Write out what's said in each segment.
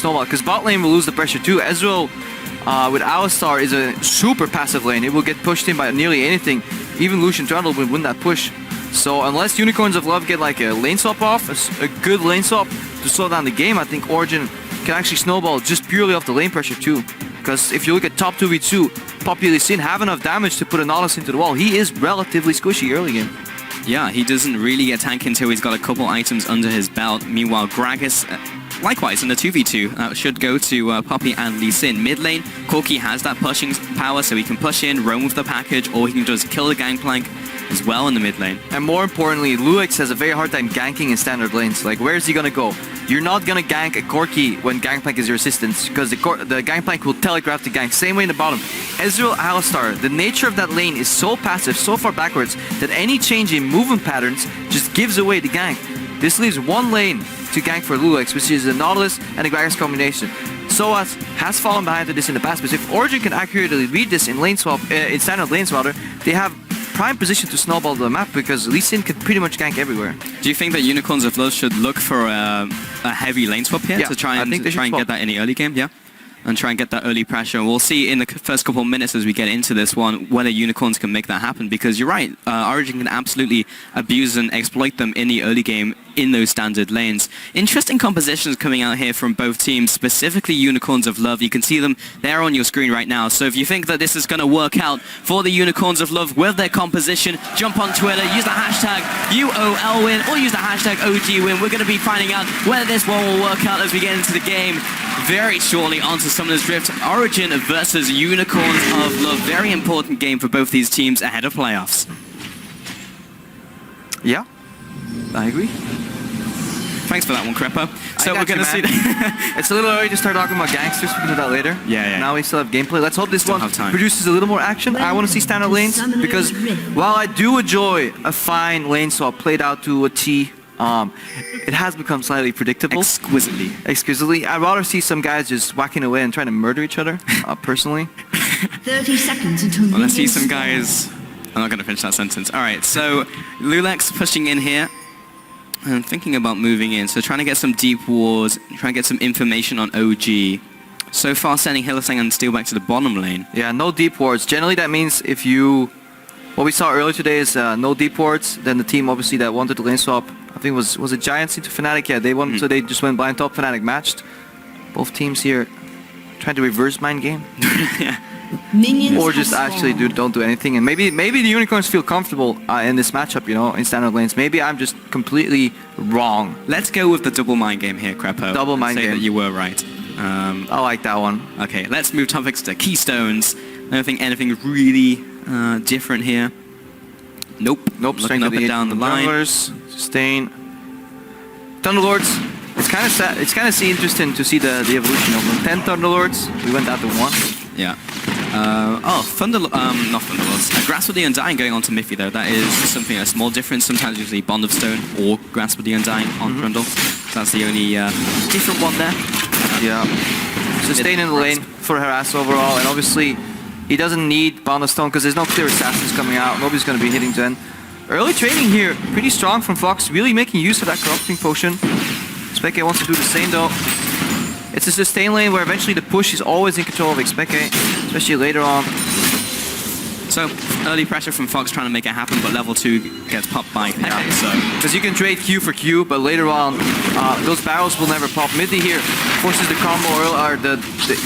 snowball, because bot lane will lose the pressure too. Ezreal with Alistar is a super passive lane. It will get pushed in by nearly anything. Even Lucian Trundle will win that push. So unless Unicorns of Love get like a lane swap off, a good lane swap to slow down the game, I think Origin can actually snowball just purely off the lane pressure too. Because if you look at top 2v2, Popular Sin have enough damage to put a Nautilus into the wall. He is relatively squishy early game. Yeah, he doesn't really get tanky until he's got a couple items under his belt. Meanwhile, Gragas, likewise in the 2v2, should go to Poppy and Lee Sin. Mid lane, Corki has that pushing power, so he can push in, roam with the package, or he can just kill the gangplank as well in the mid lane. And more importantly, Lulex has a very hard time ganking in standard lanes. Like, where is he gonna go? You're not gonna gank a Corki when Gangplank is your assistance, because the Gangplank will telegraph the gank. Same way in the bottom. Ezreal, Alistar, the nature of that lane is so passive, so far backwards, that any change in movement patterns just gives away the gank. This leaves one lane to gank for Lulex, which is a Nautilus and a Gragas combination. Soaz has fallen behind to this in the past, but if Origin can accurately read this in lane swap, in standard lanes rather, they have prime position to snowball the map, because Lee Sin can pretty much gank everywhere. Do you think that Unicorns of Love should look for a heavy lane swap here to try and get that in the early game? Yeah. And try and get that early pressure. And we'll see in the first couple of minutes as we get into this one whether Unicorns can make that happen, because you're right, Origin can absolutely abuse and exploit them in the early game in those standard lanes. Interesting compositions coming out here from both teams, specifically Unicorns of Love. You can see them there on your screen right now. So if you think that this is going to work out for the Unicorns of Love with their composition, jump on Twitter, use the hashtag UOLWin or use the hashtag OGWin. We're going to be finding out whether this one will work out as we get into the game very shortly onto Summoner's Rift. Origin versus Unicorns of Love. Very important game for both these teams ahead of playoffs. Yeah, I agree. Thanks for that one, Crepa. So we're going to see It's a little early to start talking about gangsters. We can do that later. Yeah. Now we still have gameplay. Let's hope this one produces a little more action. I want to see standard lanes, because while I do enjoy a fine lane swap played out to a T, it has become slightly predictable. Exquisitely. I'd rather see some guys just whacking away and trying to murder each other, personally. 30 seconds until let's see some guys. I'm not going to finish that sentence. All right, so Lulex pushing in here. And thinking about moving in, so trying to get some deep wards, trying to get some information on OG. So far sending Hylissang and Steel back to the bottom lane. Yeah, no deep wards. Generally that means if you... What we saw earlier today is no deep wards, then the team obviously that wanted the lane swap, I think was it Giants into Fnatic? Yeah, they won, so they just went blind top, Fnatic matched. Both teams here trying to reverse mind game. Yeah. Or just actually don't do anything, and maybe the Unicorns feel comfortable in this matchup, you know, in standard lanes. Maybe I'm just completely wrong. Let's go with the double mind game here, Crepo. Double mind game. game. That you were right. I like that one. Okay, let's move topics to Keystones. I don't think anything really different here. Nope. Looking up and down the line. Sustain. Thunderlords. It's kind of sad. It's kind of interesting to see the evolution of them. 10 Thunderlords. We went down to 1. Yeah. Not Thunderlords. Grasp of the Undying going on to Miffy though. That is something, a small difference. Sometimes usually Bond of Stone or Grasp of the Undying on Trundle. So that's the only different one there. Yeah. Sustain in the lane for harass overall, and obviously he doesn't need Bond of Stone because there's no clear assassins coming out. Nobody's going to be hitting Zen. Early trading here, pretty strong from Fox, really making use of that corrupting potion. XPEKE wants to do the same though. It's a sustain lane where eventually the push is always in control of XPEKE, especially later on. So, early pressure from Fox trying to make it happen, but level 2 gets popped by Peke, so... Because you can trade Q for Q, but later on, those barrels will never pop. Middy here forces the combo, or the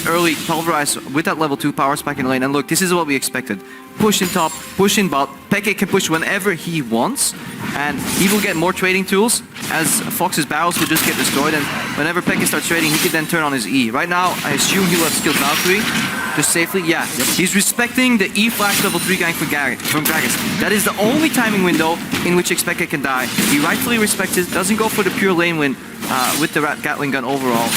early pulverize with that level 2 power spike in the lane. And look, this is what we expected. Push in top, push in bot. Peke can push whenever he wants, and he will get more trading tools, as Fox's barrels will just get destroyed, and whenever Peke starts trading, he can then turn on his E. Right now, I assume he will have skilled Valkyrie, just safely. Yeah, he's respecting the E flash level 3 gank from Gragas. That is the only timing window in which XPEKE can die. He rightfully respects it, doesn't go for the pure lane win with the Gatling gun overall.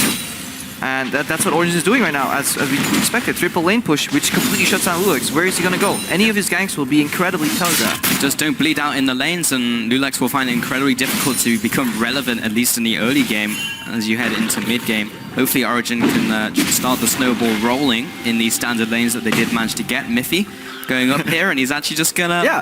And that's what Origin is doing right now, as we expected. Triple lane push, which completely shuts down Lulex. Where is he going to go? Any of his ganks will be incredibly telegraphed. Just don't bleed out in the lanes, and Lulex will find it incredibly difficult to become relevant, at least in the early game, as you head into mid-game. Hopefully Origin can start the snowball rolling in these standard lanes that they did manage to get. Miffy going up here, and he's actually just going to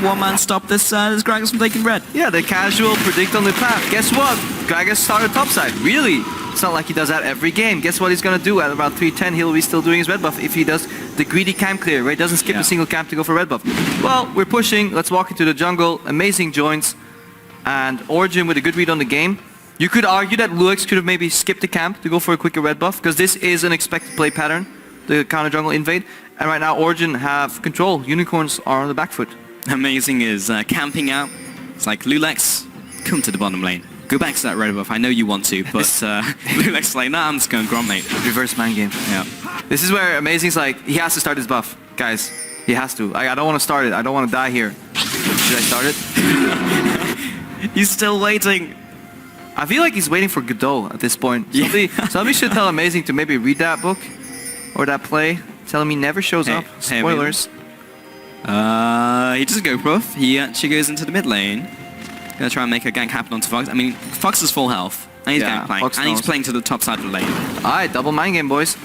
one-man stop this Gragas from taking red. Yeah, the casual predict on the path. Guess what? Gragas started topside. Really? it's not like he does that every game. Guess what he's gonna do? At about 310, he'll be still doing his red buff if he does the greedy camp clear, right? Doesn't skip a single camp to go for red buff. Well, we're pushing. Let's walk into the jungle. Amazing joints. And Origin with a good read on the game. You could argue that Luex could have maybe skipped the camp to go for a quicker red buff, because this is an expected play pattern, the counter jungle invade. And right now Origin have control. Unicorns are on the back foot. Amazing is camping out. It's like, Lulex, come to the bottom lane. Go back to that red buff. I know you want to, but Lulex is like, nah, I'm just going Gromp, mate. Reverse man game. Yeah. This is where Amazing's like, he has to start his buff. Guys, he has to. I don't want to start it. I don't want to die here. Should I start it? He's still waiting. I feel like he's waiting for Godot at this point. Somebody should tell Amazing to maybe read that book or that play. Tell him he never shows up. Spoilers. He doesn't go buff. He actually goes into the mid lane. Gonna try and make a gank happen onto Fox. I mean, Fox is full health. And he's gank playing. And he's playing to the top side of the lane. Alright, double mind game, boys.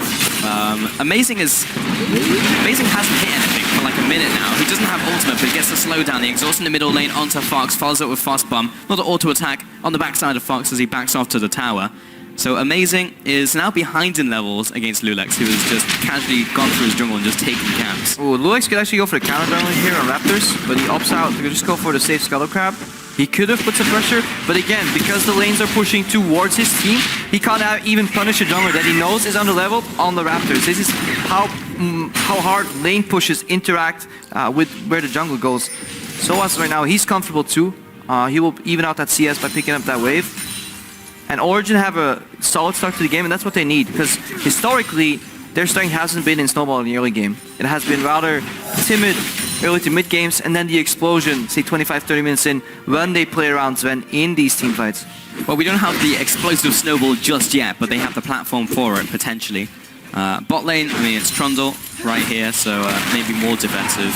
Amazing hasn't hit anything for like a minute now. He doesn't have ultimate, but he gets the slowdown. The exhaust in the middle lane onto Fox, follows up with Fast Bump. Another auto attack on the backside of Fox as he backs off to the tower. So Amazing is now behind in levels against Lulex, who has just casually gone through his jungle and just taken camps. Ooh, Lulex could actually go for the counter jungle here on Raptors, but he opts out to just go for the safe Scuttle Crab. He could have put some pressure, but again, because the lanes are pushing towards his team, he can't even punish a jungler that he knows is underleveled on the Raptors. This is how hard lane pushes interact with where the jungle goes. So as right now, he's comfortable too. He will even out that CS by picking up that wave. And Origin have a solid start to the game, and that's what they need, because historically, their strength hasn't been in Snowball in the early game. It has been rather timid early to mid games, and then the explosion, say 25-30 minutes in, when they play around Sven in these team fights. Well, we don't have the explosive snowball just yet, but they have the platform for it, potentially. Bot lane, I mean, it's Trundle right here, so maybe more defensive.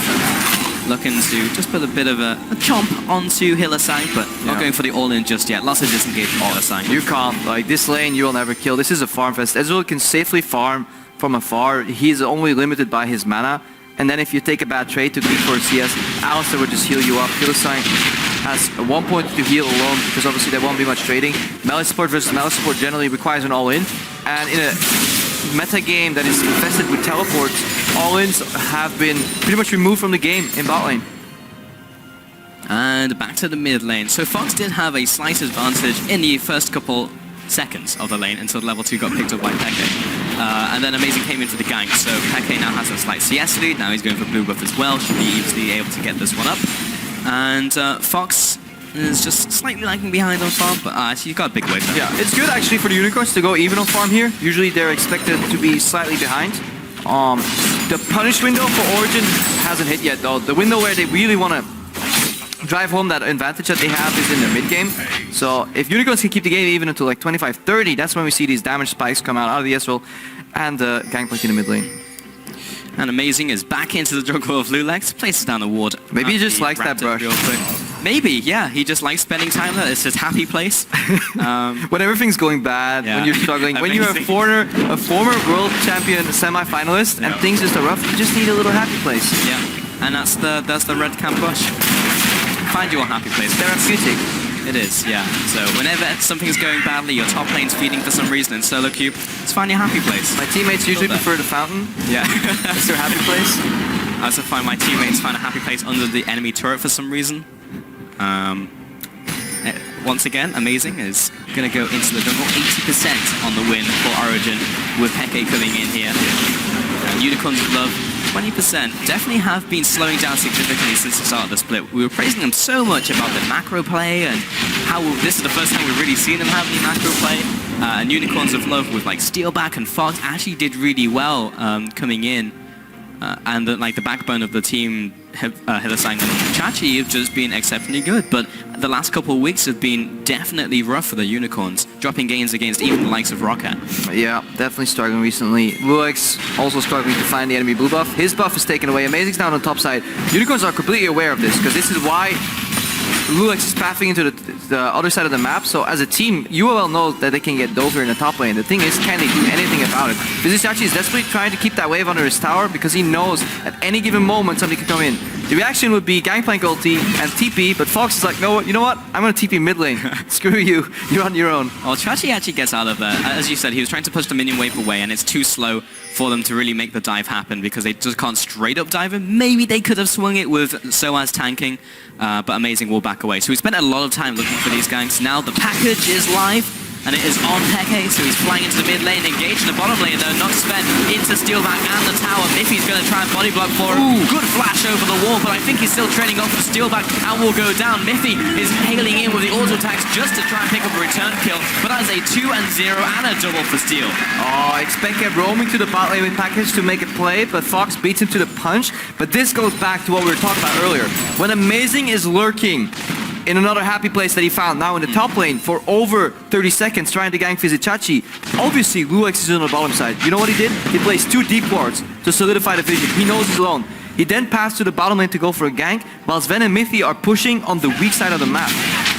Looking to just put a bit of a chomp onto Hylissang, but not going for the all-in just yet. Lots of disengage from Hylissang. You can't. Like, this lane, you will never kill. This is a farm fest. Ezreal can safely farm from afar. He's only limited by his mana. And then if you take a bad trade to beat for a CS, Alistar will just heal you up. Hylissang has 1 point to heal alone, because obviously there won't be much trading. Melee support versus melee support generally requires an all-in. And in a meta game that is infested with teleports, all-ins have been pretty much removed from the game in bot lane. And back to the mid lane. So Fox did have a slight advantage in the first couple seconds of the lane until level 2 got picked up by XPEKE. And then Amazing came in for the gank, so XPEKE now has a slight CS lead. Now he's going for blue buff as well, should be easily able to get this one up. And Fox is just slightly lagging behind on farm, but actually he's got a big wave now. Yeah, it's good actually for the Unicorns to go even on farm here. Usually they're expected to be slightly behind. The punish window for Origin hasn't hit yet though. The window where they really want to drive home that advantage that they have is in the mid game. So if Unicorns can keep the game even until like 25-30, that's when we see these damage spikes come out of the Ezreal and the Gangplank in the mid lane. And Amazing is back into the jungle of Lulex, places down a ward. Maybe he just likes that brush. Maybe, yeah, he just likes spending time there. It's his happy place. When everything's going bad, when you're struggling, when you're a former world champion semi-finalist and things just are rough, you just need a little happy place. Yeah, and that's the red camp bush. Find your happy place. Therapeutic. It is, yeah. So whenever something's going badly, your top lane's feeding for some reason in solo queue, just find your happy place. My teammates usually prefer the fountain. Yeah. It's their happy place. I also find my teammates find a happy place under the enemy turret for some reason. Once again, Amazing is going to go into the jungle. 80% on the win for Origin with XPEKE coming in here. Unicorns of Love, 20%. Definitely have been slowing down significantly since the start of the split. We were praising them so much about the macro play and how this is the first time we've really seen them have any macro play. And Unicorns of Love with like Steelback and Fox actually did really well coming in. And the backbone of the team, Hylissang and Chachi, have just been exceptionally good. But the last couple of weeks have been definitely rough for the Unicorns, dropping gains against even the likes of Rocket. Yeah, definitely struggling recently. Luex also struggling to find the enemy blue buff. His buff is taken away. Amazing's down on the top side. Unicorns are completely aware of this, because this is why Luex is pathing into the other side of the map. So as a team, UOL knows that they can get Dover in the top lane. The thing is, can they do anything about it? This actually is desperately trying to keep that wave under his tower, because he knows at any given moment somebody can come in. the reaction would be Gangplank ulti and TP, but Fox is like, no, you know what? I'm going to TP mid lane. Screw you. You're on your own. Well, Chachi actually gets out of there. As you said, he was trying to push the minion wave away, and it's too slow for them to really make the dive happen because they just can't straight up dive him. Maybe they could have swung it with Soaz tanking, but Amazing will back away. So we spent a lot of time looking for these ganks. Now the package is live. And it is on PEKE, so he's flying into the mid lane, engaged in the bottom lane though, not Sven into Steelback and the tower. Miffy's going to try and body block for him. Good flash over the wall, but I think he's still trading off for Steelback and will go down. Miffy is hailing in with the auto attacks just to try and pick up a return kill, but that is a 2-0 and a double for Steel. Oh, XPEKE roaming to the bot lane with package to make a play, but Fox beats him to the punch. But this goes back to what we were talking about earlier. When Amazing is lurking in another happy place that he found now in the top lane for over 30 seconds trying to gank Vizicachi. Obviously, Luex is on the bottom side. You know what he did? He placed 2 deep wards to solidify the vision. He knows he's alone. He then passed to the bottom lane to go for a gank, while Sven and Miffy are pushing on the weak side of the map.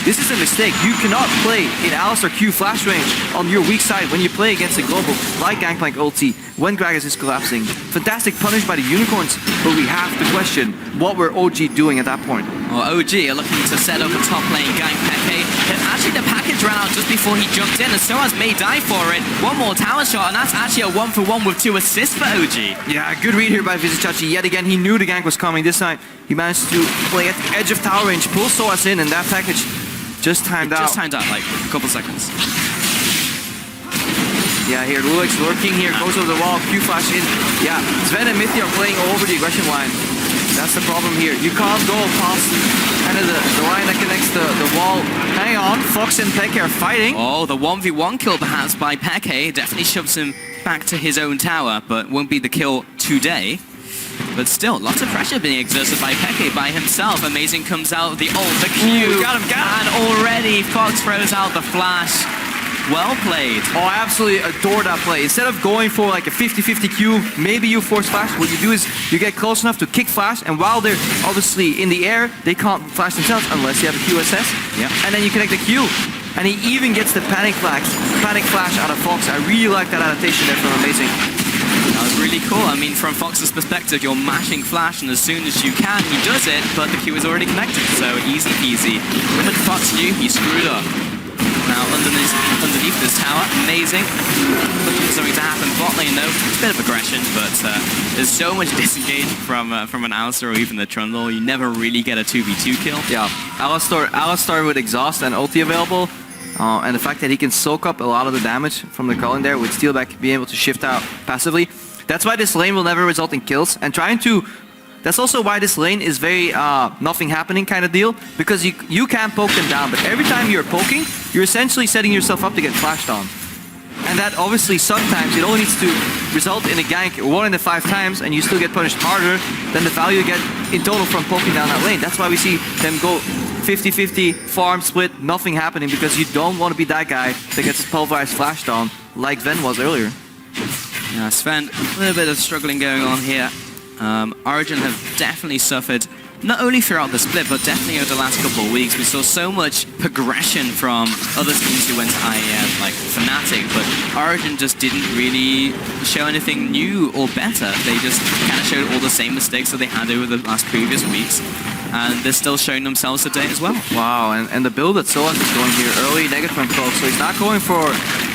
This is a mistake. You cannot play in Alice or Q flash range on your weak side when you play against a global like Gangplank ulti when Gragas is collapsing. Fantastic punish by the Unicorns, but we have to question what were OG doing at that point. Well, OG are looking to set up a top lane gank PEKE. Actually, the package ran out just before he jumped in, and Soaz may die for it. One more tower shot, and that's actually a 1-for-1 with 2 assists for OG. Yeah, good read here by Vizicachi. Yet again, he knew the gank was coming. This time, he managed to play at the edge of tower range, pull Soaz in, and that package just timed out. Just timed out, like a couple seconds. Yeah, here, Luex lurking here, goes over the wall, Q flash in. Yeah, Sven and Miffy are playing over the aggression line. That's the problem here. You can't go past kind of the line that connects the wall. Hang on, Fox and PEKE are fighting. Oh, the 1v1 kill perhaps by PEKE definitely shoves him back to his own tower, but won't be the kill today. But still, lots of pressure being exerted by PEKE by himself. Amazing comes out, the ult, the Q. Got him. And already Fox throws out the flash. Well played. Oh, I absolutely adore that play. Instead of going for like a 50-50 Q, maybe you force flash. What you do is you get close enough to kick flash, and while they're obviously in the air, they can't flash themselves unless you have a QSS. Yeah. And then you connect the Q. And he even gets the panic flash out of Fox. I really like that adaptation there from Amazing. That was really cool. I mean, from Fox's perspective, you're mashing flash, and as soon as you can, he does it, but the Q is already connected, so easy peasy. When Fox knew, he screwed up. Now, underneath this tower, Amazing. Looking for something to happen. Bot lane, though, it's a bit of aggression, but there's so much disengage from an Alistar or even the Trundle. You never really get a 2v2 kill. Yeah, Alistar with exhaust and ulti available. And the fact that he can soak up a lot of the damage from the Cullen there with Steelback being able to shift out passively. That's why this lane will never result in kills. And that's also why this lane is very nothing happening kind of deal. Because you can poke them down, but every time you're poking, you're essentially setting yourself up to get flashed on. And that obviously sometimes it only needs to result in a gank 1 in the 5 times, and you still get punished harder than the value you get in total from poking down that lane. That's why we see them go 50-50, farm split, nothing happening, because you don't want to be that guy that gets pulverized flashed on, like Sven was earlier. Yeah, Sven, a little bit of struggling going on here. Origin have definitely suffered, not only throughout the split, but definitely over the last couple of weeks. We saw so much progression from other teams who went to IEM, like Fnatic, but Origin just didn't really show anything new or better. They just kind of showed all the same mistakes that they had over the last previous weeks. And they're still showing themselves today as well. Wow, and the build that Soaz is going here, early Negatron Cloak, so he's not going for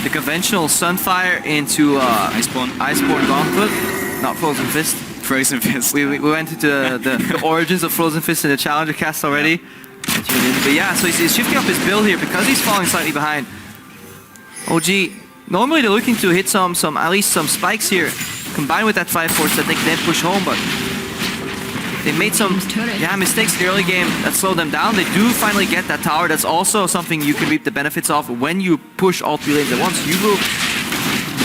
the conventional Sunfire into Iceborne Gauntlet, not Frozen Fist. Frozen Fist. We went into the origins of Frozen Fist in the Challenger cast already. But yeah, so he's shifting up his build here because he's falling slightly behind. OG, normally they're looking to hit at least some spikes here, combined with that 5-4 that they can then push home, but they made some mistakes in the early game that slowed them down. They do finally get that tower. That's also something you can reap the benefits of when you push all 3 lanes at once. You will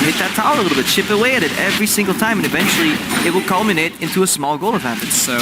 hit that tower a little bit, chip away at it every single time, and eventually it will culminate into a small goal advantage. So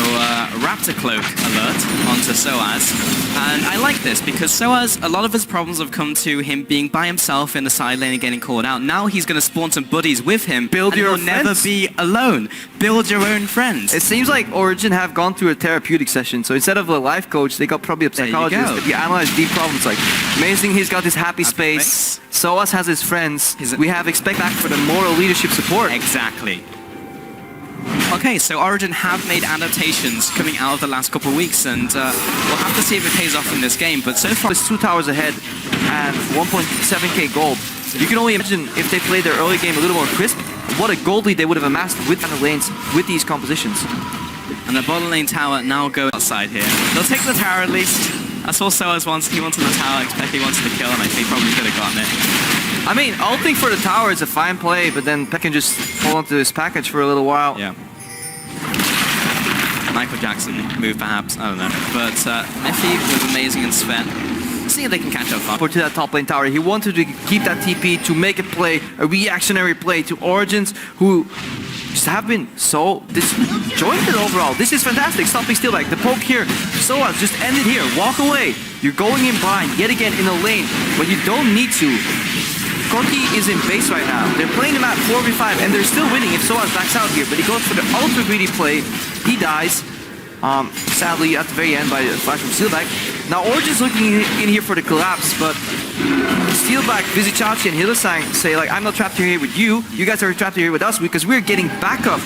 Raptor Cloak alert onto Soaz, and I like this because Soaz, a lot of his problems have come to him being by himself in the side lane and getting called out. Now he's going to spawn some buddies with him. Build your friends. Never be alone. Build your own friends. It seems like Origin have gone through a therapeutic session, so instead of a life coach, they got probably a psychologist. If you analyze deep problems, like Amazing, he's got his happy space. Soaz has his friends. We have XPEKE back for the moral leadership support. Exactly. Okay, so Origin have made adaptations coming out of the last couple of weeks, and we'll have to see if it pays off in this game. But so far, it's 2 towers ahead and 1.7k gold. You can only imagine if they played their early game a little more crisp, what a gold lead they would have amassed with the lanes with these compositions. And the bottom lane tower now go outside here. They'll take the tower at least. That's all Soaz wants. He wanted the tower. XPEKE wanted the kill, and I think he probably could have gotten it. I mean, ulting for the tower is a fine play, but then Peck can just hold on to his package for a little while. Yeah. Michael Jackson move, perhaps. I don't know. But Miffy was amazing and Sven. See if they can catch up fast. To that top lane tower, he wanted to keep that TP to make a play, a reactionary play to Origins, who just have been so disjointed overall. This is fantastic. Stopping Steelback. The poke here. Soaz just ended here. Walk away. You're going in blind yet again in a lane, but you don't need to. Corki is in base right now. They're playing him at 4v5 and they're still winning if Soaz backs out here, but he goes for the ultra greedy play. He dies. Sadly at the very end by a flash from Steelback. Now Origin's looking in here for the collapse, but Steelback, Vizichachi and Hillesang say like, I'm not trapped here with you. You guys are trapped here with us because we're getting backup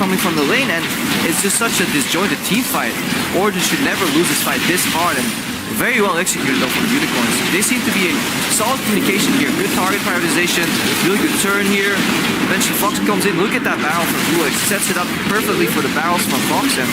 coming from the lane, and it's just such a disjointed team fight. Origin should never lose this fight this hard, and very well executed though from the Unicorns. They seem to be in solid communication here. Good target prioritization, really good turn here. Eventually Fox comes in. Look at that barrel from Blue. It sets it up perfectly for the barrels from Fox, and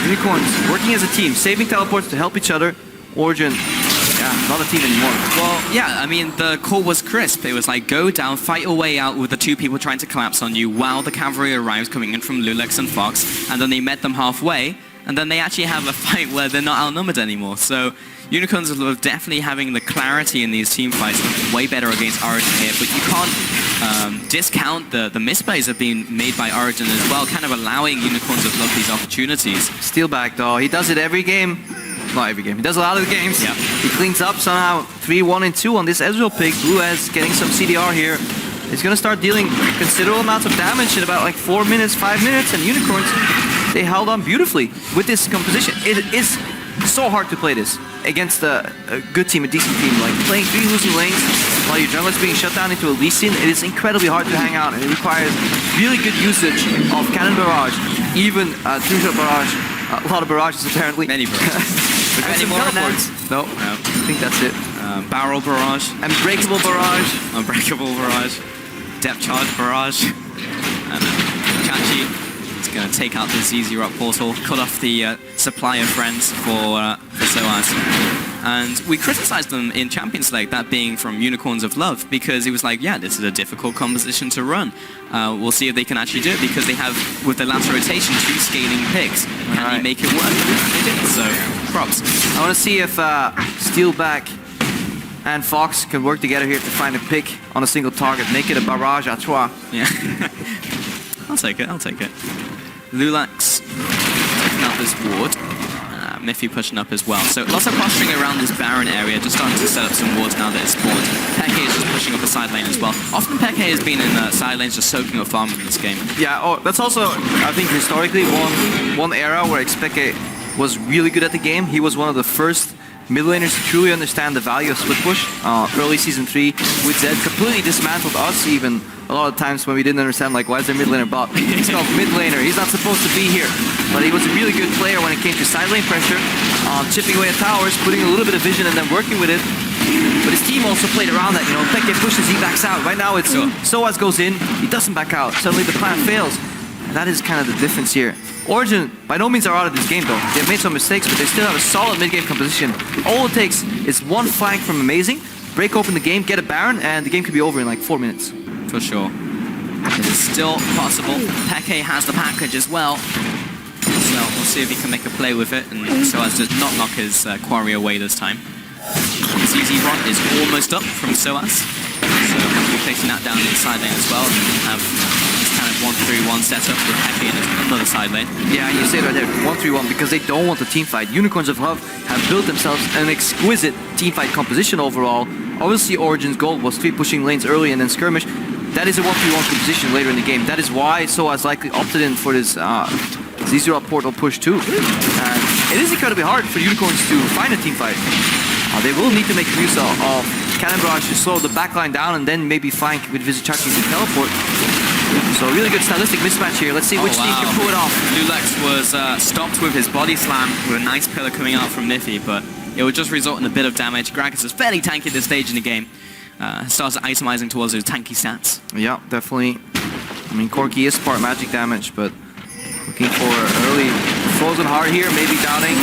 Unicorns working as a team, saving teleports to help each other. Origin, yeah, not a team anymore. Well, yeah, I mean, the call was crisp. It was like, go down, fight your way out with the two people trying to collapse on you while the cavalry arrives coming in from Lulex and Fox, and then they met them halfway, and then they actually have a fight where they're not outnumbered anymore. So Unicorns are definitely having the clarity in these team fights, way better against Origin here, but you can't discount the misplays that have been made by Origin as well, kind of allowing Unicorns to love these opportunities. Steelback though, he does it every game. Not every game, he does a lot of the games. Yeah. He cleans up somehow 3, 1, and 2 on this Ezreal pick. Blue has getting some CDR here. He's gonna start dealing considerable amounts of damage in about like 4 minutes, 5 minutes, and Unicorns, they held on beautifully with this composition. It is so hard to play this against a good team, a decent team. Like playing 3 losing lanes while your jungle is being shut down into a Lee Sin, it is incredibly hard to hang out, and it requires really good usage of Cannon Barrage, even 3-shot Barrage, a lot of barrages apparently. Many barrages. Any more than that? No, I think that's it. Barrel Barrage. Unbreakable Barrage. Unbreakable Barrage. Depth Charge Barrage. And Chachi is going to take out the ZZ Rock portal, cut off the supply of friends for Soaz. And we criticized them in Champions League, that being from Unicorns of Love, because it was like, yeah, this is a difficult composition to run. We'll see if they can actually do it, because they have, with the last rotation, 2 scaling picks. Can they make it work? They did, so props. I want to see if Steelback and Fox can work together here to find a pick on a single target, make it a barrage à trois. Yeah. I'll take it, I'll take it. Lulax taking out this ward. Miffy pushing up as well. So lots of posturing around this Baron area, just starting to set up some wards now that it's spawned. XPEKE is just pushing up the side lane as well. Often XPEKE has been in side lanes just soaking up farm in this game. Yeah, that's also, I think, historically one era where XPEKE was really good at the game. He was one of the first mid laners to truly understand the value of split push. Early season 3 with Zed completely dismantled us even a lot of times when we didn't understand, like, why is there mid laner bot? He's called mid laner, he's not supposed to be here. But he was a really good player when it came to side lane pressure, chipping away at towers, putting a little bit of vision and then working with it. But his team also played around that, you know, XPEKE pushes, he backs out. Right now it's Soaz goes in, he doesn't back out. Suddenly the plan fails. And that is kind of the difference here. Origin by no means are out of this game though. They've made some mistakes, but they still have a solid mid-game composition. All it takes is one flank from Amazing, break open the game, get a Baron, and the game could be over in like 4 minutes. For sure. It is still possible. XPEKE has the package as well. So we'll see if he can make a play with it, and Soaz does not knock his quarry away this time. ZZ Rock is almost up from Soaz. So we'll be placing that down in the side lane as well, and have this kind of 1-3-1 setup with XPEKE in another side lane. Yeah, you say it right there, 1-3-1, because they don't want the team fight. Unicorns of Love have built themselves an exquisite team fight composition overall. Obviously Origin's goal was 3 pushing lanes early and then skirmish. That is a 1-3-1 composition later in the game. That is why Soaz likely opted in for this ZZ Rock portal push too. And it is incredibly hard for Unicorns to find a team fight. They will need to make use of Cannon Barrage to slow the backline down and then maybe flank with Vizichachi to teleport. So really good stylistic mismatch here. Let's see which team can pull it off. Lulex was stopped with his body slam with a nice pillar coming out from Nifty, but it would just result in a bit of damage. Gragas is fairly tanky at this stage in the game. Starts itemizing towards those tanky stats. Yeah, definitely. I mean, Corki is part magic damage, but looking for early Frozen Heart here, maybe downing.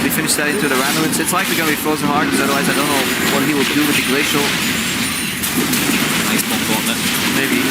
They finish that into the random. It's likely going to be Frozen Heart, because otherwise I don't know what he will do with the Glacial. Nice bomb gauntlet. Maybe.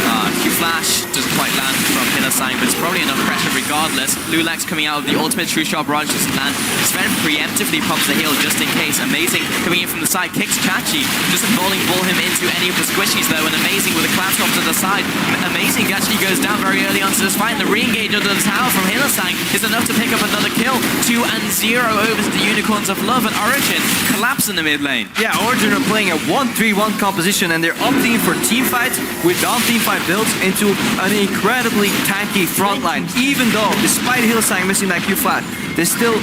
Q-Flash doesn't quite land from Hillasang, but it's probably enough pressure regardless. Lulex coming out of the ultimate True Shot Barrage doesn't land. Sven preemptively pops the heal just in case. Amazing coming in from the side, kicks Chachi. Doesn't bowling ball him into any of the squishies though, and Amazing with a clap off to the side. Amazing actually goes down very early onto this fight, and the re-engage under the tower from Hillasang is enough to pick up another kill. 2-0 over to the Unicorns of Love, and Origin collapse in the mid lane. Yeah, Origin are playing a 1-3-1 composition, and they're opting for team fights with non-team fight builds into an incredibly tanky front line. Even though, despite Hillasang missing that Q-Flat, they still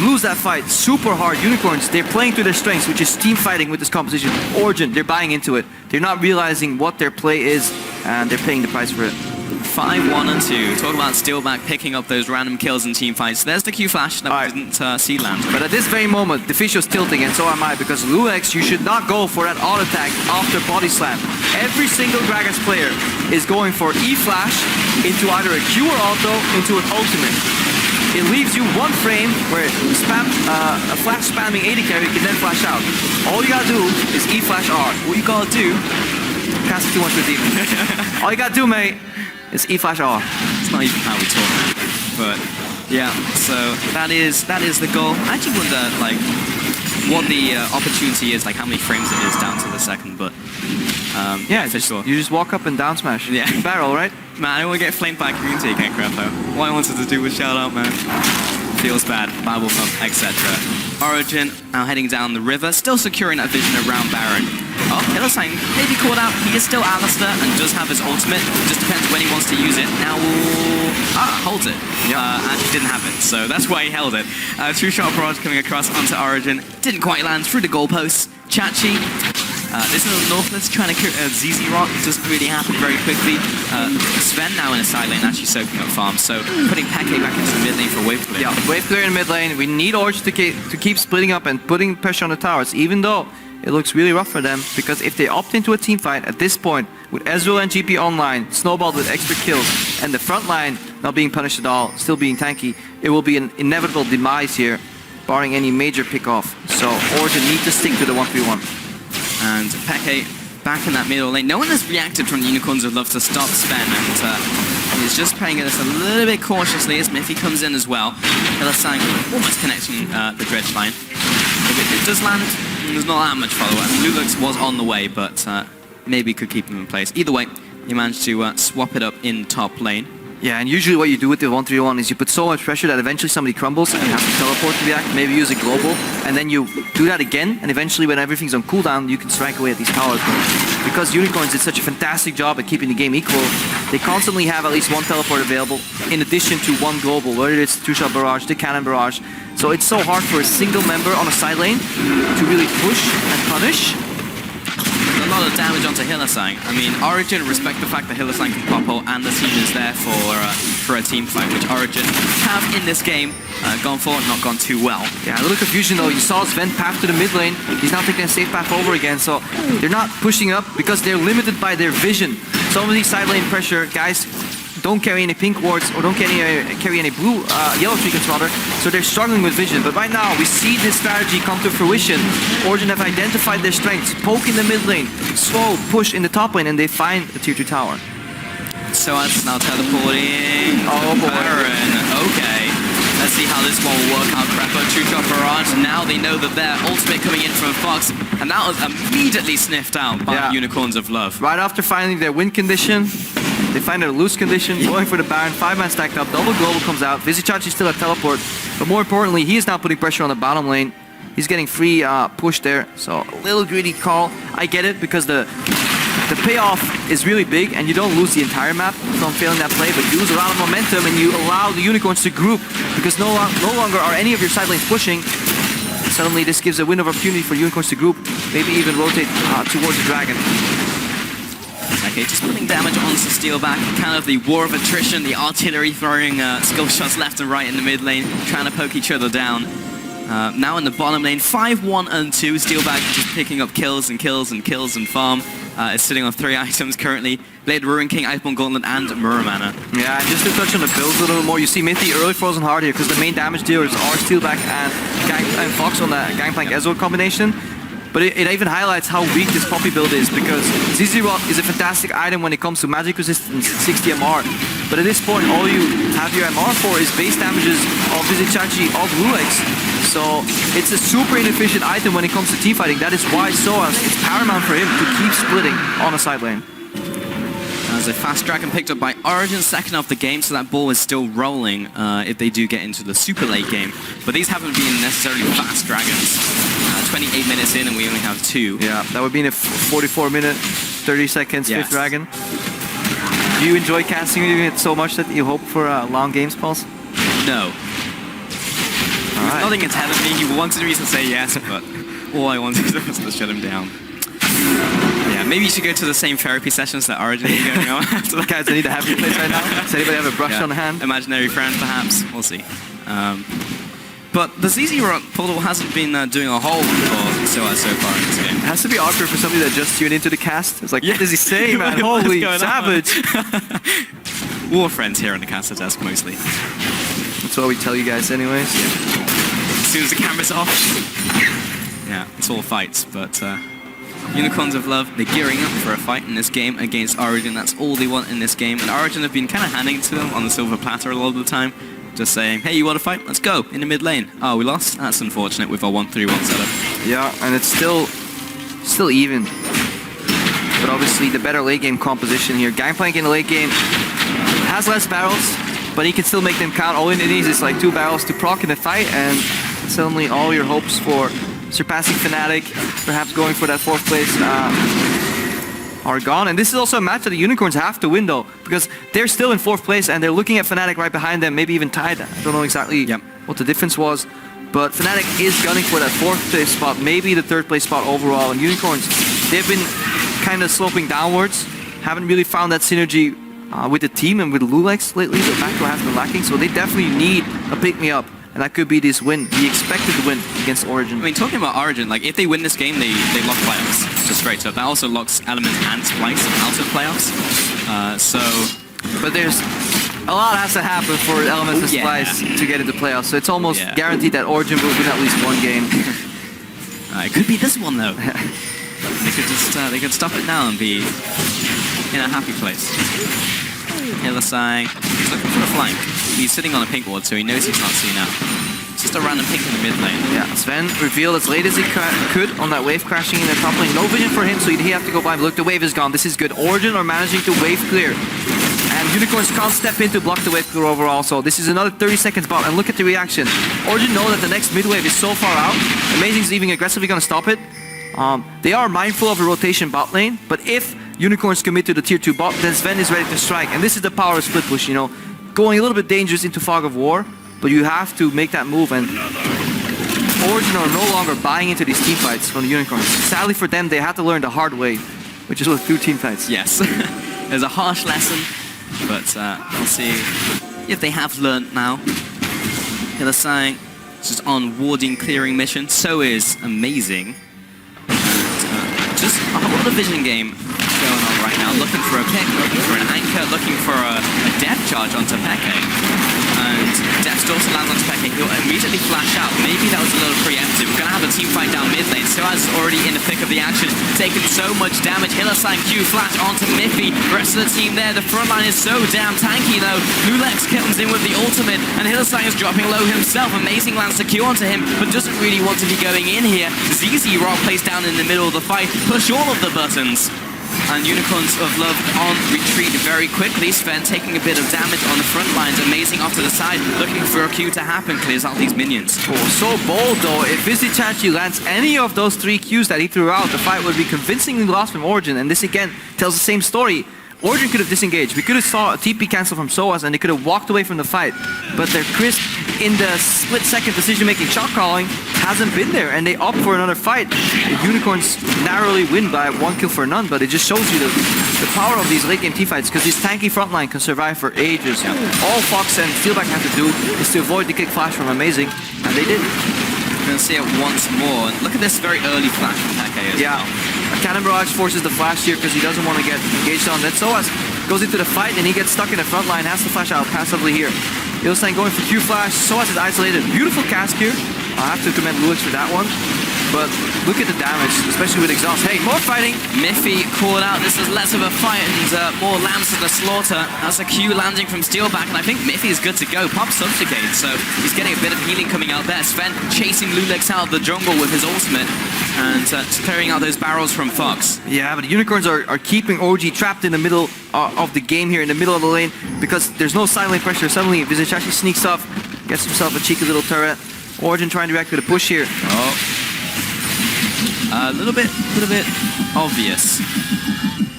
lose that fight super hard. Unicorns, they're playing to their strengths, which is team fighting with this composition. Origin, they're buying into it. They're not realizing what their play is, and they're paying the price for it. 5-1-2. Talk about Steelback picking up those random kills in team fights. There's the Q-Flash that we didn't see land. But at this very moment, the Fisho's tilting, and so am I, because Lulex, you should not go for that auto attack after body slam. Every single Gragas player is going for E-Flash into either a Q or auto into an ultimate. It leaves you one frame where a flash spamming AD carry can then flash out. All you gotta do is E-Flash R. What you gotta do, cast too much with Demon. All you gotta do, mate, is E-Flash R. It's not even how we talk, but yeah. So that is the goal. I actually wonder like what the opportunity is, like how many frames it is down to the second. But yeah, you just walk up and down smash. Yeah, barrel, right? Man, I don't want to get flamed by community again, Creflo. What I wanted to do was shout out, man. Feels bad. Bible thump, etc. Origin now heading down the river, still securing that vision around Baron. Oh, Hillasang maybe caught out. He is still Alistair and does have his ultimate. Just depends when he wants to use it. Now, holds it. And he didn't have it, so that's why he held it. True Shot Barrage coming across onto Origin. Didn't quite land through the goalposts. Chachi. This is Northless trying to ZZ Rock. It doesn't really happen very quickly. Sven now in a side lane actually soaking up farm, so putting PEKE back into the mid lane for wave clear. Yeah, wave clear in mid lane. We need Origin to keep splitting up and putting pressure on the towers, even though it looks really rough for them, because if they opt into a team fight at this point, with Ezreal and GP online, snowballed with extra kills, and the front line not being punished at all, still being tanky, it will be an inevitable demise here, barring any major pick-off. So Origin need to stick to the 1v1. And PEKE back in that middle lane. No one has reacted from the Unicorns would love to stop Sven, and he's just playing this a little bit cautiously as Miffy comes in as well. Hillasang almost connecting the dredge line. If it does land, there's not that much follow-up. Lulex was on the way, but maybe could keep him in place. Either way, he managed to swap it up in top lane. Yeah, and usually what you do with the 1-3-1 is you put so much pressure that eventually somebody crumbles and you have to teleport to react, maybe use a global, and then you do that again, and eventually when everything's on cooldown, you can strike away at these towers. But because Unicorns did such a fantastic job at keeping the game equal, they constantly have at least one teleport available, in addition to one global, whether it's the True Shot Barrage, the Cannon Barrage. So it's so hard for a single member on a side lane to really push and punish. A lot of damage onto Hillasang. I mean, Origin respect the fact that Hillasang can pop ult and the team is there for a team fight, which Origin have in this game gone for, not gone too well. Yeah, a little confusion though. You saw Sven path to the mid lane. He's now taking a safe path over again, so they're not pushing up because they're limited by their vision. Some of these side lane pressure guys don't carry any pink wards or don't carry any blue, yellow trinkets rather, so they're struggling with vision. But right now, we see this strategy come to fruition. Origin have identified their strengths, poke in the mid lane, slow push in the top lane, and they find a tier 2 tower. So that's now teleporting. Oh boy. Baron. Okay. Let's see how this one will work out. Crapper, True Shot Barrage. Now they know that their ultimate coming in from Fox, and that was immediately sniffed out by Unicorns of Love. Right after finding their win condition, they find a loose condition, going for the Baron, 5-man stacked up, double global comes out, Vizichachi still at teleport, but more importantly, he is now putting pressure on the bottom lane. He's getting free push there, so a little greedy call. I get it, because the payoff is really big, and you don't lose the entire map from failing that play, but you lose a lot of momentum, and you allow the Unicorns to group, because no longer are any of your side lanes pushing. Suddenly this gives a window of opportunity for Unicorns to group, maybe even rotate towards the dragon. Okay, just putting damage onto Steelback, kind of the war of attrition, the artillery throwing skill shots left and right in the mid lane, trying to poke each other down. Now in the bottom lane, 5-1 and 2, Steelback just picking up kills and kills and kills and farm. Is sitting on 3 items currently. Blade, Ruin King, Iceborne Gauntlet, and Muramana. Yeah, and just to touch on the builds a little more, you see Mithy early frozen hard here because the main damage dealers are Steelback and Fox on that Gangplank Ezreal combination. But it even highlights how weak this Poppy build is because ZZ Rock is a fantastic item when it comes to magic resistance, 60 MR. But at this point, all you have your MR for is base damages of Vizichachi, of Lulex. So it's a super inefficient item when it comes to teamfighting. That is why Soaz, it's paramount for him to keep splitting on a side lane. As a fast dragon picked up by Origin, second of the game, so that ball is still rolling if they do get into the super late game. But these haven't been necessarily fast dragons. 28 minutes in and we only have 2. Yeah, that would be in a 44-minute, 30 seconds, yes. 5th dragon. Do you enjoy casting it so much that you hope for long games, Pulse? No. Right. Nothing against me. He wanted me to say yes, but all I wanted was to shut him down. Yeah, maybe you should go to the same therapy sessions that Origin is going on. So the guys that need a happy place right now. Does anybody have a brush on hand? Imaginary friend, perhaps. We'll see. But the ZZ Rock portal hasn't been doing a whole lot so far in this game. It has to be awkward for somebody that just tuned into the cast. It's like, what does he say, man? Holy savage! War friends here on the caster desk, mostly. That's what we tell you guys anyways. Yeah. As soon as the camera's off. Yeah, it's all fights, but Unicorns of Love, they're gearing up for a fight in this game against Origin. That's all they want in this game. And Origin have been kind of handing it to them on the silver platter a lot of the time. Just saying, hey, you want to fight? Let's go, in the mid lane. Oh, we lost? That's unfortunate with our 1-3-1 setup. Yeah, and it's still even. But obviously the better late game composition here. Gangplank in the late game has less barrels, but he can still make them count. All he needs is like 2 barrels to proc in the fight, and suddenly all your hopes for surpassing Fnatic, perhaps going for that 4th place, are gone. And this is also a match that the Unicorns have to win though, because they're still in 4th place and they're looking at Fnatic right behind them, maybe even tied. I don't know exactly what the difference was, but Fnatic is gunning for that 4th place spot, maybe the 3rd place spot overall. And Unicorns, they've been kind of sloping downwards, haven't really found that synergy with the team and with Lulex lately. The macro has been lacking, so they definitely need a pick-me-up. And that could be this win, the expected win against Origin. I mean, talking about Origin, like if they win this game, they lock playoffs, just straight up. That also locks Element and Splice out of playoffs. But there's a lot has to happen for Element and Splice to get into playoffs. So it's almost guaranteed that Origin will win at least 1 game. It could be this one though. They could just they could stop it now and be in a happy place. Hillisang, he's looking for a flank. He's sitting on a pink ward, so he knows he's not seen out. It's just a random pink in the mid lane. Yeah, Sven revealed as late as he could on that wave crashing in the top lane. No vision for him, so he have to go by. Look, the wave is gone. This is good. Origin are managing to wave clear. And Unicorns can't step in to block the wave clear overall, so this is another 30 seconds bot. And look at the reaction. Origin know that the next mid wave is so far out. Amazing's even aggressively going to stop it. They are mindful of the rotation bot lane, but if Unicorns commit to the tier 2 bot, then Sven is ready to strike. And this is the power of split push, you know. Going a little bit dangerous into Fog of War, but you have to make that move. And Origin are no longer buying into these team fights from the Unicorns. Sadly for them, they had to learn the hard way, which is with 2 team fights. Yes, there's a harsh lesson, but we'll see if they have learned now. Hillisang just on warding clearing mission, so is Amazing. Just a whole lot of vision game going on right now, looking for a pick, looking for an anchor, looking for a death charge onto XPEKE. And Death Storm lands onto XPEKE, he'll immediately flash out. Maybe that was a little preemptive. We're going to have a team fight down mid lane. Soaz already in the thick of the action, taking so much damage. Hillisang Q flash onto Miffy. Rest of the team there, the front line is so damn tanky though. Lulex comes in with the ultimate, and Hillisang is dropping low himself. Amazing lands the Q onto him, but doesn't really want to be going in here. ZZ Rock plays down in the middle of the fight, push all of the buttons. And Unicorns of Love on retreat very quickly. Sven taking a bit of damage on the front lines. Amazing off to the side, looking for a Q to happen. Clears out these minions. Oh, so bold though. If Vizichachi lands any of those 3 Qs that he threw out, the fight would be convincingly lost from Origin. And this again tells the same story. Origin could have disengaged. We could have saw a TP cancel from Soaz and they could have walked away from the fight. But their crisp in the split-second decision-making shot calling hasn't been there, and they opt for another fight. The Unicorns narrowly win by 1 kill for none, but it just shows you the power of these late-game teamfights, because this tanky frontline can survive for ages. All Fox and Steelback have to do is to avoid the kick flash from Amazing, and they did. We're going to see it once more. Look at this very early flash from PEKE as well. Cannon Barrage forces the flash here because he doesn't want to get engaged on. Then Soaz goes into the fight and he gets stuck in the front line, has to flash out passively here. Hillsang going for Q flash. Soaz is isolated. Beautiful cast here. I'll have to commend Lewis for that one. But look at the damage, especially with exhaust. Hey, more fighting. Miffy called out. This is less of a fight and more lambs to the slaughter. That's a Q landing from Steelback, and I think Miffy is good to go. Pop subjugate, so he's getting a bit of healing coming out there. Sven chasing Lulex out of the jungle with his ultimate and clearing out those barrels from Fox. Yeah, but the Unicorns are keeping OG trapped in the middle of the game here, in the middle of the lane, because there's no side lane pressure. Suddenly, Vizichashi sneaks off, gets himself a cheeky little turret. Origin trying to react with a push here. Oh. A little bit obvious.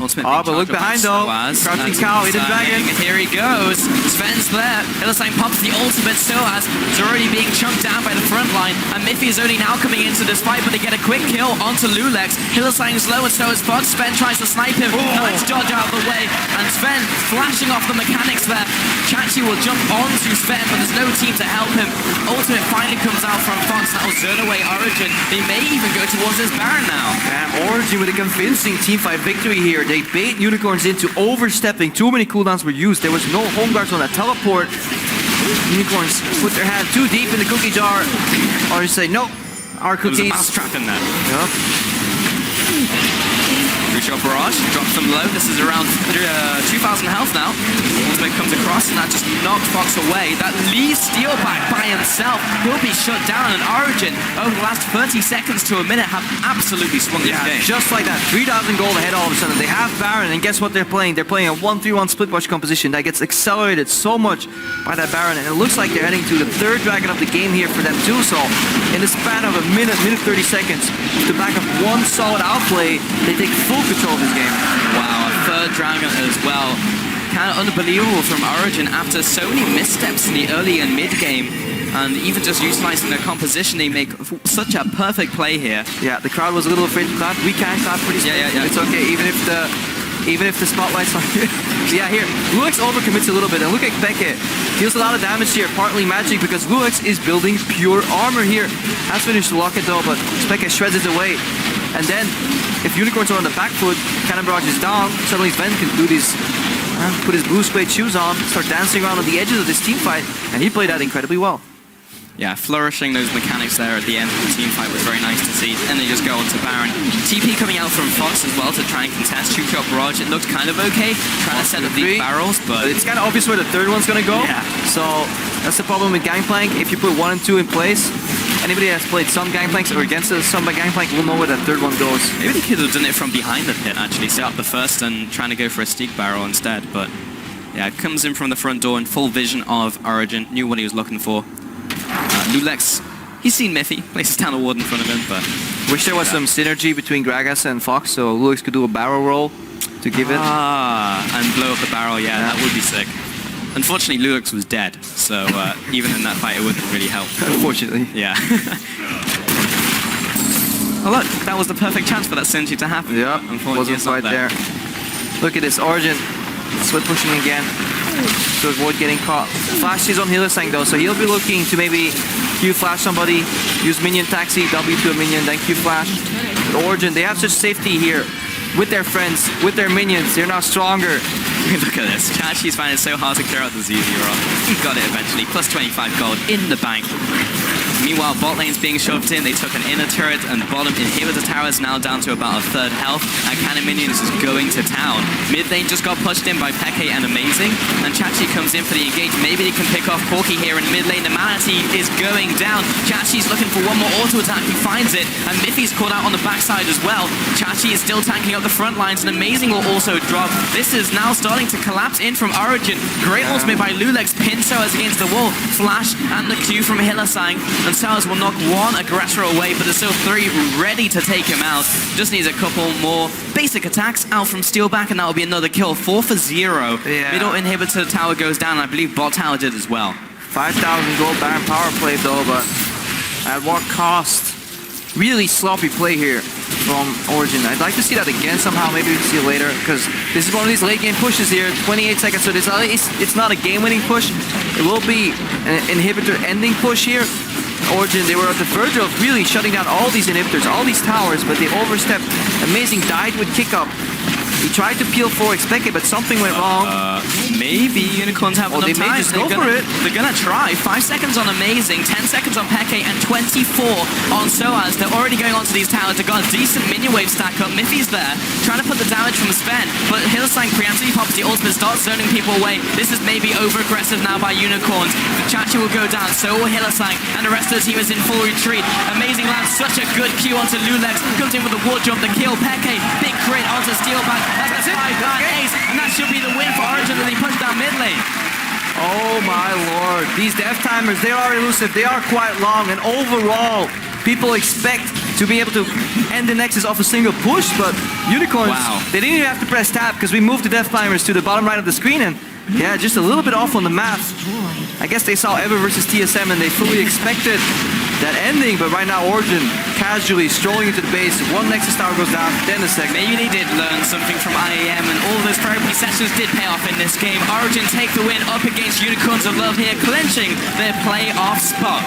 Ultimate but look behind though. Crouching cow, hidden dragon. Here he goes. Sven's there. Hillsang pops the ultimate Soaz. It's already being chunked down by the front line. And Miffy is only now coming into this fight, but they get a quick kill onto Lulex. Hillsang's low and so is Fox. Sven tries to snipe him. Nice dodge out of the way. And Sven flashing off the mechanics there. Chachi will jump onto Sven, but there's no team to help him. Ultimate finally comes out from Fox. That'll zone away Origin. They may even go towards this Baron now. And Origin with a convincing teamfight victory here. They bait Unicorns into overstepping. Too many cooldowns were used. There was no home guards on that teleport. Unicorns put their hand too deep in the cookie jar. Or say, nope, our cookies. There's a mouse trap in there. Yep. Shot barrage, drops them low. This is around 2,000 health now. Ultimate comes across and that just knocks Fox away. That leaves Steelback by himself. He'll be shut down, and Origin over the last 30 seconds to a minute have absolutely swung this game. Just like that, 3,000 gold ahead all of a sudden. They have Baron, and guess what they're playing? They're playing a 1-3-1 split push composition that gets accelerated so much by that Baron, and it looks like they're heading to the third dragon of the game here for them too. So in the span of a minute 30 seconds, with the back of one solid outplay, they take full control of this game. Wow, a third dragon as well. Kind of unbelievable from Origin after so many missteps in the early and mid game, and even just utilizing their composition, they make such a perfect play here. Yeah, the crowd was a little afraid to clap. We can clap pretty soon. Yeah. It's okay, even if the spotlight's on. Yeah, here, Lulex overcommits a little bit, and look at XPEKE. Deals a lot of damage here, partly magic, because Lulex is building pure armor here. Has finished to lock it though, but XPEKE shreds it away. And then, if Unicorns are on the back foot, Cannon Barrage is down, suddenly Sven can do these, put his blue suede shoes on, start dancing around on the edges of this team fight, and he played that incredibly well. Yeah, flourishing those mechanics there at the end of the team fight was very nice to see. And they just go on to Baron. TP coming out from Fox as well to try and contest Two-Shot Barrage. It looked kind of okay, trying to set up these barrels, but it's kind of obvious where the third one's going to go. Yeah. So that's the problem with Gangplank. If you put 1 and 2 in place, anybody that's played some Gangplanks or against some Gangplank will know where that third one goes. Maybe they could have done it from behind the pit, actually, set up the first and trying to go for a Steak Barrel instead. But yeah, it comes in from the front door in full vision of Origin, knew what he was looking for. Lulex, he's seen Miffy, places down a ward in front of him, but... Wish there was some synergy between Gragas and Fox, so Lulex could do a barrel roll to give it. And blow up the barrel, yeah, that would be sick. Unfortunately, Lulex was dead, so even in that fight, it wouldn't really help. Unfortunately. Yeah. Oh look, that was the perfect chance for that synergy to happen. Yeah, unfortunately, wasn't quite there. Look at this, Origin, split pushing again to avoid getting caught. Flash is on Hillsang though, so he'll be looking to maybe Q flash somebody, use minion taxi, W to a minion, then Q flash. But Origin, they have such safety here with their friends, with their minions. They're now stronger. Look at this. Chachi's finding it so hard to clear out the ZZ roll. He got it eventually. Plus 25 gold in the bank. Meanwhile, bot lane's being shoved in. They took an inner turret and bottom inhibitor tower is now down to about a third health. And Cannon Minions is going to town. Mid lane just got pushed in by PEKE and Amazing. And Chachi comes in for the engage. Maybe they can pick off Corki here in mid lane. The Manatee is going down. Chachi's looking for one more auto attack. He finds it. And Miffy's caught out on the backside as well. Chachi is still tanking up the front lines. And Amazing will also drop. This is now starting to collapse in from Origin. Great ultimate by Lulex. Pin Soaz against the wall. Flash and the Q from Hillsang. And Soaz will knock one aggressor away, but there's still 3 ready to take him out. Just needs a couple more basic attacks out from Steelback, and that'll be another kill. 4 for 0. Yeah. Middle inhibitor tower goes down, and I believe bot tower did as well. 5,000 gold Baron power play though, but at what cost? Really sloppy play here from ORIGEN. I'd like to see that again somehow. Maybe we'll see it later, because this is one of these late game pushes here. 28 seconds, so it's not a game-winning push. It will be an inhibitor ending push here. ORIGEN, they were at the verge of really shutting down all these inhibitors, all these towers, but they overstepped. Amazing died with kick up. He tried to peel for XPEKE, but something went wrong. Maybe Unicorns have enough they time. may just go for it. They're gonna try. 5 seconds on Amazing, 10 seconds on Peke, and 24 on Soaz. They're already going onto these towers. They've got a decent minion wave stack up. Miffy's there, trying to put the damage from Sven, but Hillsang preemptively pops the ultimate, starts zoning people away. This is maybe over-aggressive now by Unicorns. Chachi will go down, so will Hillsang, and the rest of the team is in full retreat. Amazing lands such a good Q onto Lulex, comes in with a ward jump, the kill. Peke, big crit onto Steelback. That's a 5-man ace, and that should be the win for ORIGEN as they push down mid lane. Oh my lord, these death timers, they are elusive, they are quite long, and overall, people expect to be able to end the Nexus off a single push, but Unicorns, they didn't even have to press tab, because we moved the death timers to the bottom right of the screen, and yeah, just a little bit off on the math. I guess they saw Ever versus TSM, and they fully expected that ending, but right now ORIGEN casually strolling into the base. One Nexus tower goes down, then the second. Maybe they did learn something from IAM, and all those therapy sessions did pay off in this game. ORIGEN take the win up against Unicorns of Love here, clinching their playoff spot.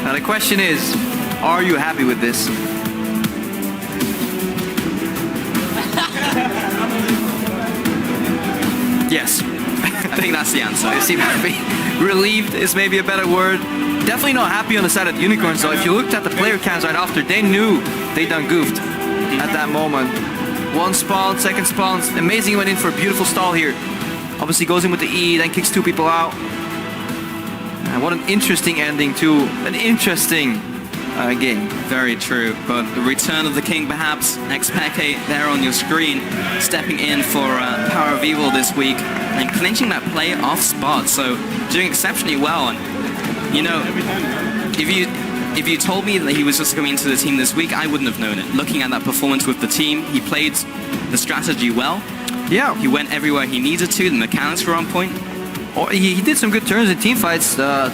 Now the question is, are you happy with this? Yes. I think that's the answer. You seem happy. Relieved is maybe a better word. Definitely not happy on the side of Unicorns, so if you looked at the player cams right after, they knew they done goofed at that moment. One spawn, second spawn. Amazing went in for a beautiful stall here. Obviously goes in with the E, then kicks 2 people out. And what an interesting ending to an interesting game. Very true, but the return of the king perhaps. XPEKE there on your screen, stepping in for Power of Evil this week and clinching that playoff spot, so doing exceptionally well. And you know, if you told me that he was just coming into the team this week, I wouldn't have known it. Looking at that performance with the team, he played the strategy well. Yeah. He went everywhere he needed to, the mechanics were on point. Oh, he did some good turns in team fights. A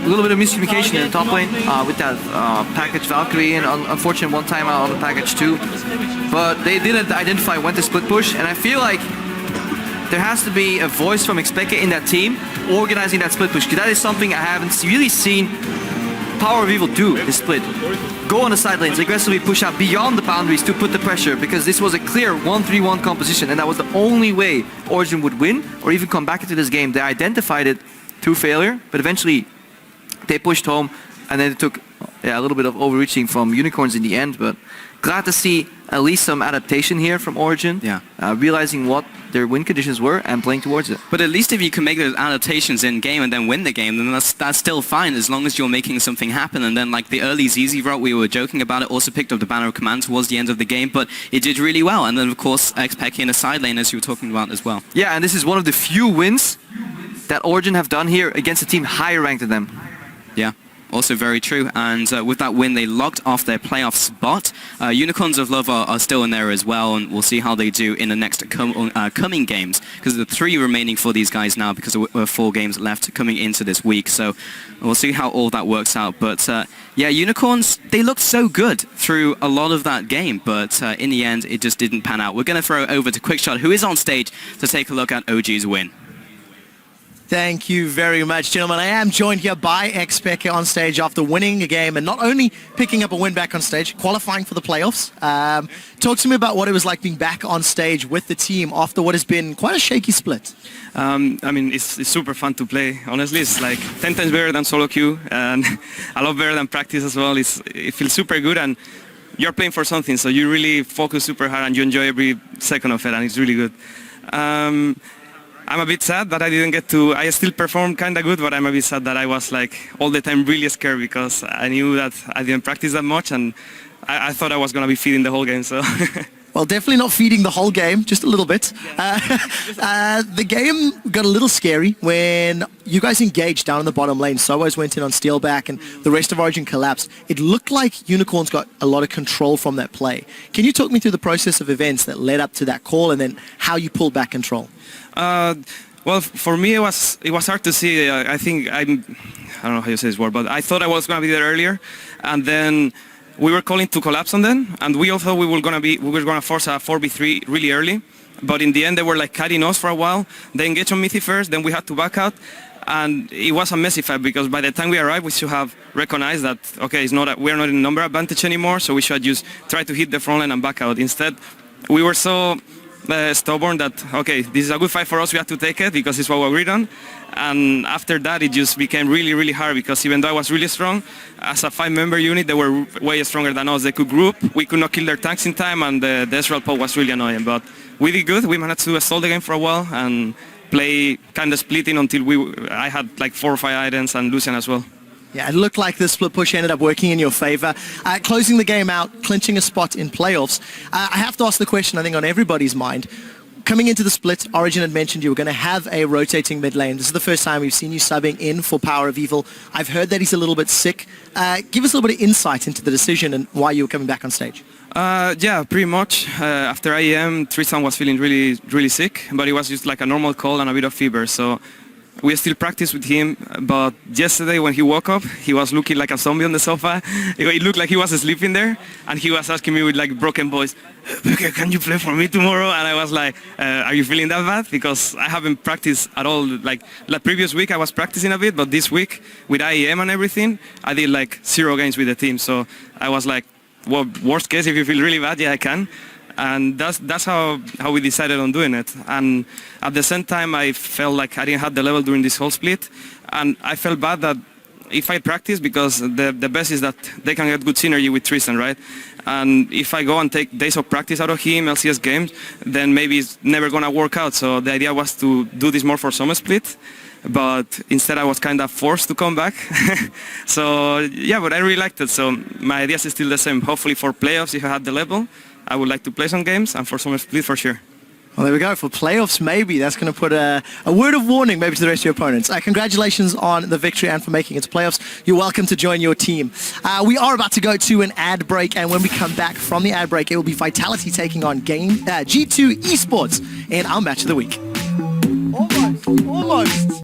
little bit of miscommunication in the top lane with that package Valkyrie, and unfortunate one time out on the package too. But they didn't identify when to split push, and I feel like there has to be a voice from XPEKE in that team organizing that split push, because that is something I haven't really seen Power of Evil do, is split. Go on the side lanes, aggressively push out beyond the boundaries to put the pressure, because this was a clear 1-3-1 composition, and that was the only way ORIGEN would win or even come back into this game. They identified it through failure, but eventually they pushed home, and then it took a little bit of overreaching from Unicorns in the end, but glad to see at least some adaptation here from ORIGEN. Yeah. Realizing what their win conditions were and playing towards it. But at least if you can make those adaptations in game and then win the game, then that's still fine, as long as you're making something happen. And then like the early ZZ route, we were joking about it, also picked up the Banner of Command towards the end of the game, but it did really well. And then of course XPEKE in a side lane, as you were talking about as well. Yeah, and this is one of the few wins that ORIGEN have done here against a team higher ranked than them. Yeah. Also very true, and with that win they locked off their playoff spot. Unicorns of Love are still in there as well, and we'll see how they do in the next coming games, because there are 3 remaining for these guys now, because there were 4 games left coming into this week, so we'll see how all that works out. But yeah, Unicorns, they looked so good through a lot of that game, but in the end it just didn't pan out. We're going to throw it over to Quickshot, who is on stage to take a look at OG's win. Thank you very much, gentlemen. I am joined here by XPEKE on stage after winning a game and not only picking up a win back on stage, qualifying for the playoffs. Talk to me about what it was like being back on stage with the team after what has been quite a shaky split. I mean, it's super fun to play. Honestly, it's like 10 times better than solo queue, and a lot better than practice as well. It feels super good, and you're playing for something, so you really focus super hard and you enjoy every second of it, and it's really good. I'm a bit sad that I didn't get to, I still performed kind of good, but I'm a bit sad that I was like all the time really scared, because I knew that I didn't practice that much, and I thought I was going to be feeding the whole game, so. Well, definitely not feeding the whole game, just a little bit. The game got a little scary when you guys engaged down in the bottom lane. Sobos went in on Steelback and the rest of Origin collapsed. It looked like Unicorns got a lot of control from that play. Can you talk me through the process of events that led up to that call and then how you pulled back control? Well, for me, it was hard to see. I don't know how you say this word, but I thought I was going to be there earlier, and then we were calling to collapse on them, and we all thought we were going to force a 4v3 really early, but in the end they were like cutting us for a while. They engaged on Mythy first, then we had to back out, and it was a messy fight because by the time we arrived, we should have recognized that okay, we're not in number advantage anymore, so we should just try to hit the front line and back out. Instead, we were so stubborn that okay, this is a good fight for us, we have to take it because it's what we agreed on. And after that it just became really, really hard because even though I was really strong, as a 5-member unit they were way stronger than us. They could group, we could not kill their tanks in time, and the Ezreal pop was really annoying. But we did good, we managed to stall the game for a while and play kind of splitting until I had like 4 or 5 items and Lucian as well. Yeah, it looked like the split push ended up working in your favor. Closing the game out, clinching a spot in playoffs. I have to ask the question I think on everybody's mind. Coming into the split, Origin had mentioned you were going to have a rotating mid lane. This is the first time we've seen you subbing in for Power of Evil. I've heard that he's a little bit sick. Give us a little bit of insight into the decision and why you were coming back on stage. Yeah, pretty much. After IEM, Tristan was feeling really, really sick, but it was just like a normal cold and a bit of fever. So we still practice with him, but yesterday when he woke up, he was looking like a zombie on the sofa. It looked like he was sleeping there, and he was asking me with like broken voice, "Can you play for me tomorrow?" And I was like, "Are you feeling that bad?" Because I haven't practiced at all. Like previous week I was practicing a bit, but this week with IEM and everything, I did like 0 games with the team. So I was like, well, worst case, if you feel really bad, yeah, I can. And that's how we decided on doing it. And at the same time, I felt like I didn't have the level during this whole split. And I felt bad that if I practice, because the best is that they can get good synergy with Tristan, right? And if I go and take days of practice out of him, LCS games, then maybe it's never going to work out. So the idea was to do this more for summer split. But instead I was kind of forced to come back. So yeah, but I really liked it. So my idea is still the same. Hopefully for playoffs, if I had the level, I would like to play some games, and for summer split for sure. Well, there we go. For playoffs, maybe that's going to put a word of warning maybe to the rest of your opponents. Congratulations on the victory and for making it to playoffs. You're welcome to join your team. We are about to go to an ad break, and when we come back from the ad break, it will be Vitality taking on G2 Esports in our match of the week. Almost.